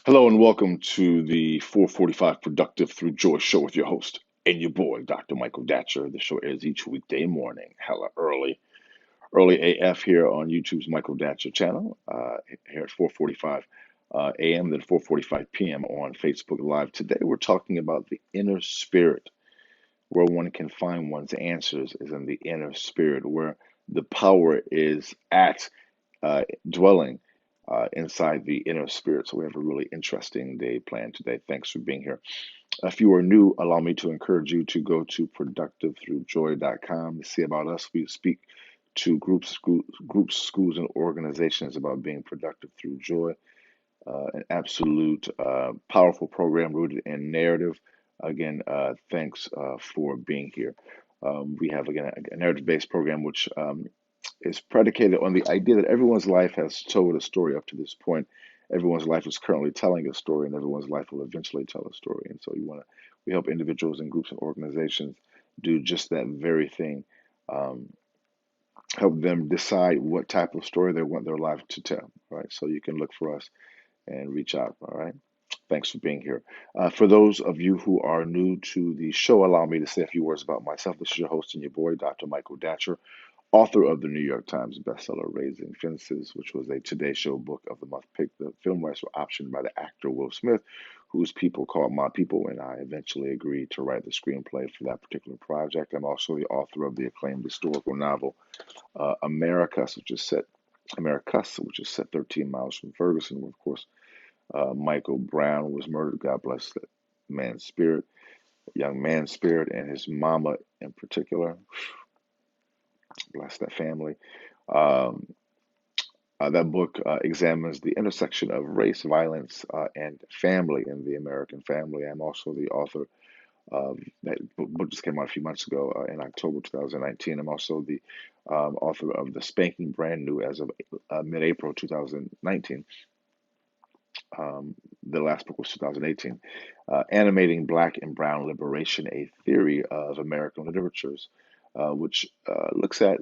Hello and welcome to the 445 Productive Through Joy show with your host and your boy, Dr. Michael Datcher. The show airs each weekday morning, hella early AF here on YouTube's Michael Datcher channel, here at 4:45 a.m. then 4:45 p.m. on Facebook Live. Today we're talking about the inner spirit, where one can find one's answers is in the inner spirit, where the power is at dwelling inside the inner spirit. So we have a really interesting day planned today. Thanks for being here. If you are new, allow me to encourage you to go to productivethroughjoy.com to see about us. We speak to groups, schools, and organizations about being productive through joy. An absolute powerful program rooted in narrative. Again, thanks for being here. We have, again, a narrative-based program which is predicated on the idea that everyone's life has told a story up to this point. Everyone's life is currently telling a story, and everyone's life will eventually tell a story. And so we help individuals and groups and organizations do just that very thing. Um, Help them decide what type of story they want their life to tell. Right. So you can look for us and reach out. All right. Thanks for being here. For those of you who are new to the show, allow me to say a few words about myself. This is your host and your boy, Dr. Michael Datcher, author of the New York Times bestseller Raising Fences, which was a Today Show book of the month pick. The film rights were optioned by the actor Will Smith, whose people called My People, and I eventually agreed to write the screenplay for that particular project. I'm also the author of the acclaimed historical novel Americus, which is set 13 miles from Ferguson, where, of course, Michael Brown was murdered. God bless that man's spirit, young man's spirit, and his mama in particular. Bless that family. Um, that book examines the intersection of race, violence, and family in the American family. I'm also the author of that book just came out a few months ago in October 2019. I'm also the author of The Spanking Brand New as of mid-April 2019. The last book was 2018, Animating Black and Brown Liberation, a Theory of American Literatures, which looks at,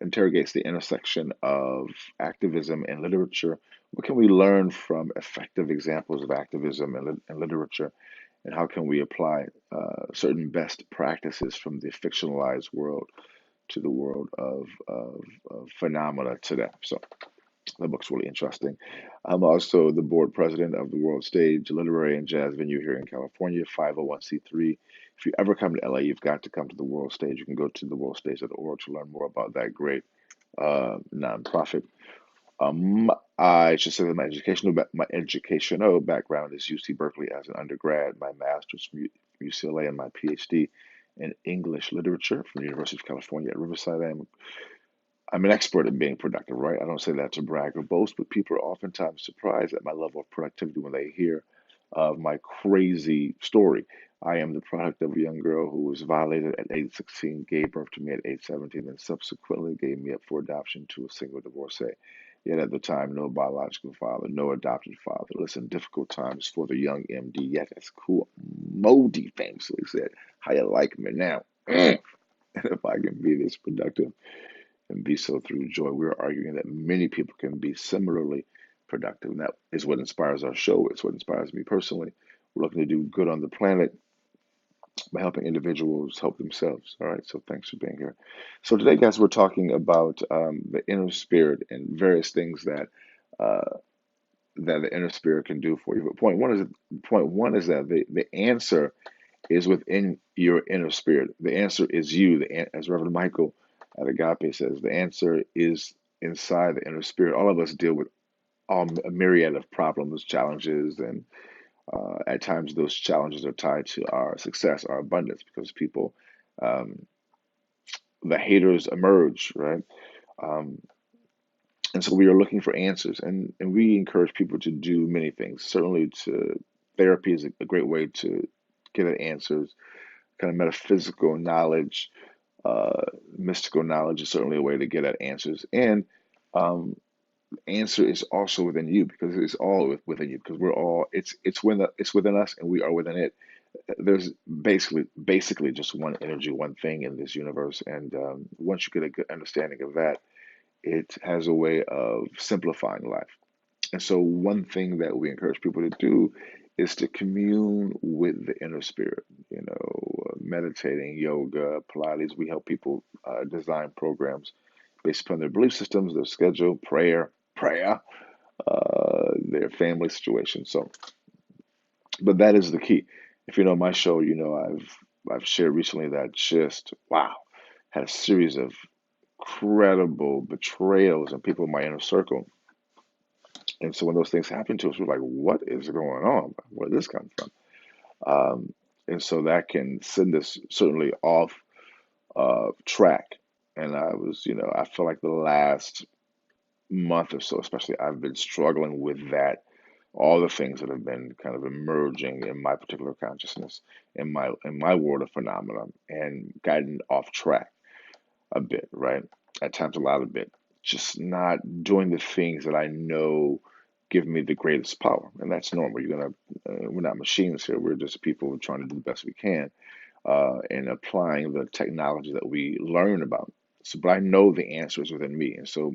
interrogates the intersection of activism and literature. What can we learn from effective examples of activism and literature? And how can we apply certain best practices from the fictionalized world to the world of phenomena today? So that book's really interesting. I'm also the board president of the World Stage Literary and Jazz Venue here in California, 501c3. If you ever come to LA, you've got to come to the World Stage. You can go to theworldstage.org to learn more about that great nonprofit. I should say that my educational background is UC Berkeley as an undergrad, my master's from UCLA, and my PhD in English literature from the University of California at Riverside. I'm an expert at being productive, right? I don't say that to brag or boast, but people are oftentimes surprised at my level of productivity when they hear of my crazy story. I am the product of a young girl who was violated at age 16, gave birth to me at age 17, and subsequently gave me up for adoption to a single divorcee. Yet at the time, no biological father, no adopted father. Listen, difficult times for the young MD. Yet that's cool. Modi famously said, "How you like me now?" And if I can be this productive and be so through joy. We're arguing that many people can be similarly productive. And that is what inspires our show. It's what inspires me personally. We're looking to do good on the planet by helping individuals help themselves. All right. So thanks for being here. So today, guys, we're talking about the inner spirit and various things uh, that the inner spirit can do for you. But point one is that the answer is within your inner spirit. The answer is you. As Reverend Michael at Agape says, the answer is inside the inner spirit. All of us deal with a myriad of problems, challenges, and at times those challenges are tied to our success, our abundance, because um, the haters emerge, right? Um, and so we are looking for answers, and we encourage people to do many things. Certainly, therapy is a great way to get at answers. Kind of metaphysical knowledge, uh, mystical knowledge is certainly a way to get at answers. And um, answer is also within you because it's all within you because we're all it's within us and we are within it. There's basically just one energy, one thing in this universe, and once you get a good understanding of that, it has a way of simplifying life. And so, one thing that we encourage people to do is to commune with the inner spirit. Meditating, yoga, Pilates. We help people design programs based upon their belief systems, their schedule, prayer, their family situation. So, but that is the key. If you know my show, I've shared recently that just wow, had a series of credible betrayals and people in my inner circle. And so when those things happen to us, we're like, what is going on? Where did this come from? And so that can send us certainly off track. And I feel like the last month or so, especially, I've been struggling with that. All the things that have been kind of emerging in my particular consciousness, in my world of phenomena, and gotten off track a bit, right? At times, a lot of bit. Just not doing the things that I know give me the greatest power, and that's normal. We're not machines here. We're just people trying to do the best we can, and applying the technology that we learn about. So, but I know the answer is within me, and so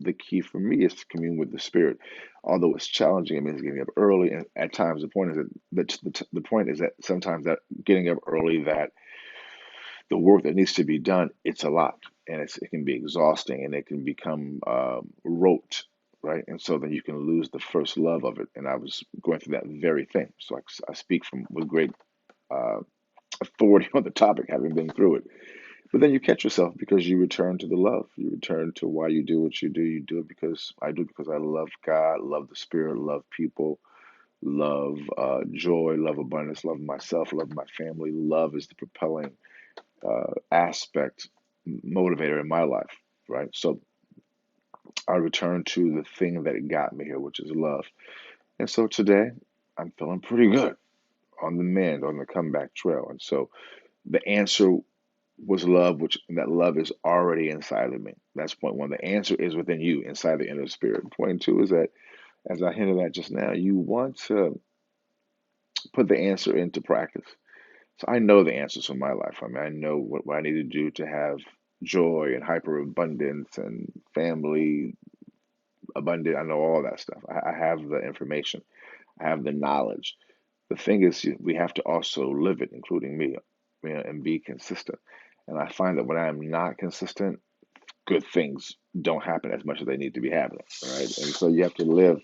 the key for me is to commune with the spirit. Although it's challenging, it means getting up early, and at times the point is that sometimes that getting up early, that the work that needs to be done, it's a lot, and it can be exhausting, and it can become rote, right? And so then you can lose the first love of it. And I was going through that very thing, so I speak from with great uh, authority on the topic, having been through it. But then you catch yourself because you return to the love. You return to why you do what you do. You do it because I do it because I love God, love the Spirit, love people, love joy, love abundance, love myself, love my family. Love is the propelling aspect, motivator in my life, right? So I return to the thing that got me here, which is love. And so today I'm feeling pretty good, on the mend, on the comeback trail. And so the answer was love, which that love is already inside of me. That's point one. The answer is within you, inside the inner spirit. Point two is that, as I hinted at just now, you want to put the answer into practice. So I know the answers for my life. I mean, I know what I need to do to have joy and hyper abundance and family abundant. I know all that stuff. I have the information. I have the knowledge. The thing is, we have to also live it, including me, and be consistent. And I find that when I am not consistent, good things don't happen as much as they need to be happening, right? And so you have to live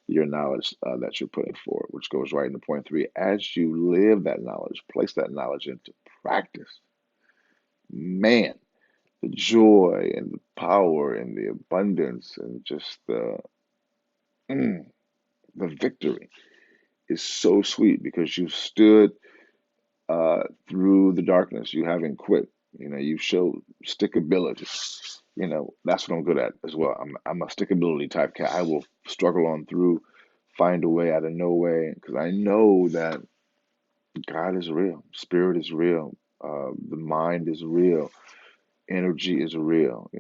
your knowledge that you're putting forward, which goes right into point three. As you live that knowledge, place that knowledge into practice, man, the joy and the power and the abundance and just mm, the victory is so sweet because you stood through the darkness. You haven't quit. You showed stickability. That's what I'm good at as well. I'm a stickability type cat. I will struggle on through, find a way out of no way, because I know that God is real, spirit is real, the mind is real, energy is real.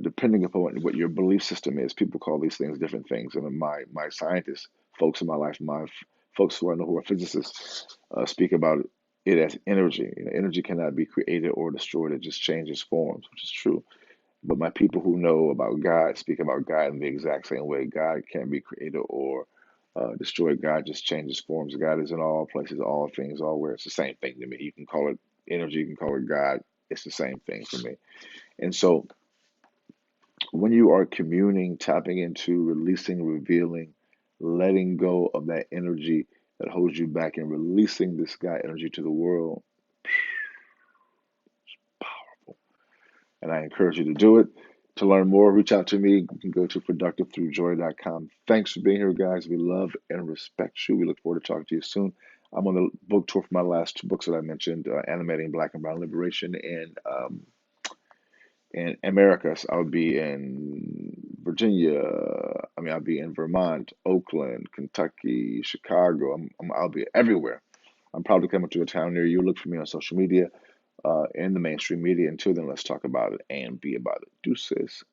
Depending upon what your belief system is, people call these things different things. And my scientists, folks in my life, folks who I know who are physicists, speak about it as energy. Energy cannot be created or destroyed; it just changes forms, which is true. But my people who know about God speak about God in the exact same way. God can't be created or destroyed. God just changes forms. God is in all places, all things, all where. It's the same thing to me. You can call it energy, you can call it God. It's the same thing for me. And so when you are communing, tapping into, releasing, revealing, letting go of that energy that holds you back and releasing this God energy to the world, powerful. And I encourage you to do it. To learn more, reach out to me. You can go to productivethroughjoy.com. Thanks for being here, guys. We love and respect you. We look forward to talking to you soon. I'm on the book tour for my last two books that I mentioned, Animating Black and Brown Liberation and in America. So I'll be in Virginia. I'll be in Vermont, Oakland, Kentucky, Chicago. I'll be everywhere. I'm probably coming to a town near you. Look for me on social media, in the mainstream media. Until then, let's talk about it and be about it. Deuces.